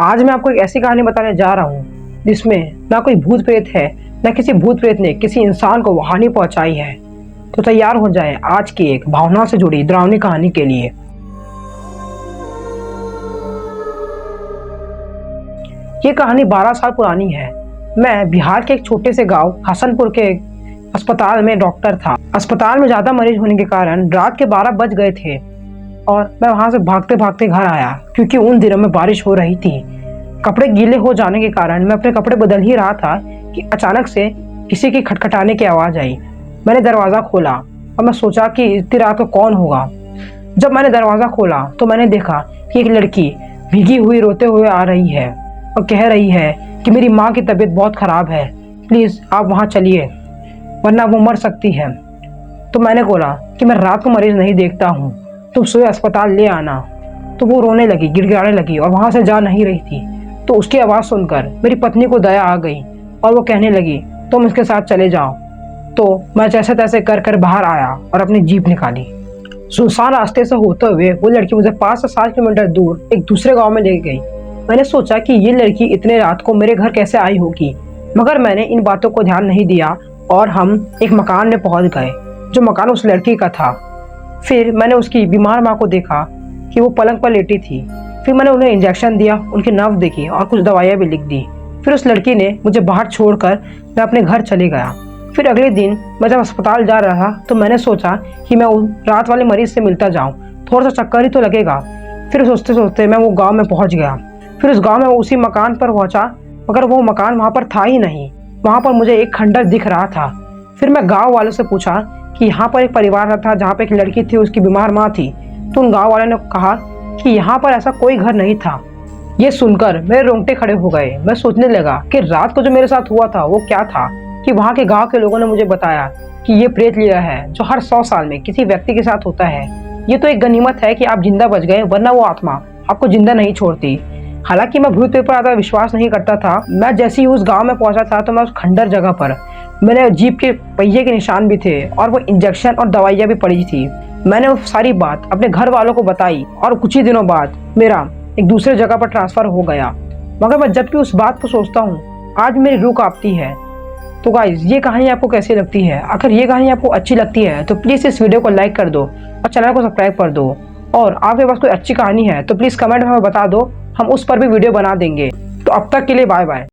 आज मैं आपको एक ऐसी कहानी बताने जा रहा हूँ जिसमें ना कोई भूत प्रेत है, ना किसी भूत प्रेत ने किसी इंसान को हानि पहुंचाई है। तो तैयार हो जाए आज की एक भावना से जुड़ी डरावनी कहानी के लिए। ये कहानी 12 साल पुरानी है। मैं बिहार के एक छोटे से गांव हसनपुर के एक अस्पताल में डॉक्टर था। अस्पताल में ज्यादा मरीज होने के कारण रात के 12 बज गए थे और मैं वहां से भागते भागते घर आया क्योंकि उन दिनों में बारिश हो रही थी। कपड़े गीले हो जाने के कारण मैं अपने कपड़े बदल ही रहा था कि अचानक से किसी की खटखटाने की आवाज आई। मैंने दरवाजा खोला और मैं सोचा कि इतनी रात को कौन होगा। जब मैंने दरवाजा खोला तो मैंने देखा कि एक लड़की भीगी हुई रोते हुए आ रही है और कह रही है कि मेरी माँ की तबीयत बहुत खराब है, प्लीज आप वहाँ चलिए वरना वो मर सकती है। तो मैंने बोला कि मैं रात को मरीज नहीं देखता हूँ, तुम सुबह अस्पताल ले आना। तो वो रोने लगी, गिड़गिड़ाने लगी और वहां से जा नहीं रही थी। तो उसकी आवाज़ सुनकर मेरी पत्नी को दया आ गई और वो कहने लगी तुम इसके साथ चले जाओ। तो मैं जैसे तैसे कर कर बाहर आया और अपनी जीप निकाली। सुनसान रास्ते से होते हुए वो लड़की मुझे 5 से 7 किलोमीटर दूर एक दूसरे गांव में ले गई। मैंने सोचा कि ये लड़की इतने रात को मेरे घर कैसे आई होगी, मगर मैंने इन बातों को ध्यान नहीं दिया और हम एक मकान में पहुंच गए जो मकान उस लड़की का था। फिर मैंने उसकी बीमार माँ को देखा कि वो पलंग पर लेटी थी। फिर मैंने उन्हें इंजेक्शन दिया, उनकी नब्ज देखी और कुछ दवाइयाँ भी लिख दी। फिर उस लड़की ने मुझे बाहर छोड़कर मैं अपने घर चले गया। फिर अगले दिन मैं जब अस्पताल जा रहा तो मैंने सोचा कि मैं उस रात वाले मरीज से मिलता जाऊं, थोड़ा सा चक्कर ही तो लगेगा। फिर सोचते सोचते मैं वो गाँव में पहुँच गया। फिर उस गाँव में उसी मकान पर पहुँचा, मगर वो मकान वहाँ पर था ही नहीं। वहाँ पर मुझे एक खंडर दिख रहा था। फिर मैं गाँव वालों से पूछा कि यहाँ पर एक परिवार था जहाँ पे एक लड़की थी, उसकी बीमार माँ थी। तो उन गाँव वालों ने कहा कि यहाँ पर ऐसा कोई घर नहीं था। ये सुनकर मेरे रोंगटे खड़े हो गए। मैं सोचने लगा कि रात को जो मेरे साथ हुआ था वो क्या था। कि वहाँ के गाँव के लोगों ने मुझे बताया कि ये प्रेत लीला है जो हर 100 साल में किसी व्यक्ति के साथ होता है। ये तो एक गनीमत है कि आप जिंदा बच गए, वरना वो आत्मा आपको जिंदा नहीं छोड़ती। हालांकि मैं भूत प्रेत पर ज़्यादा विश्वास नहीं करता था। मैं जैसे ही उस गाँव में पहुंचा था तो मैं उस खंडर जगह पर मैंने जीप के पहिए के निशान भी थे और वो इंजेक्शन और दवाइयाँ भी पड़ी थी। मैंने वो सारी बात अपने घर वालों को बताई और कुछ ही दिनों बाद मेरा एक दूसरे जगह पर ट्रांसफ़र हो गया। मगर मैं जब भी उस बात को सोचता हूँ आज मेरी रूह कांपती है। तो गाइज, ये कहानी आपको कैसी लगती है? अगर ये कहानी आपको अच्छी लगती है तो प्लीज़ इस वीडियो को लाइक कर दो और चैनल को सब्सक्राइब कर दो। और आपके पास कोई अच्छी कहानी है तो प्लीज़ कमेंट में हमें बता दो, हम उस पर भी वीडियो बना देंगे। तो अब तक के लिए बाय बाय।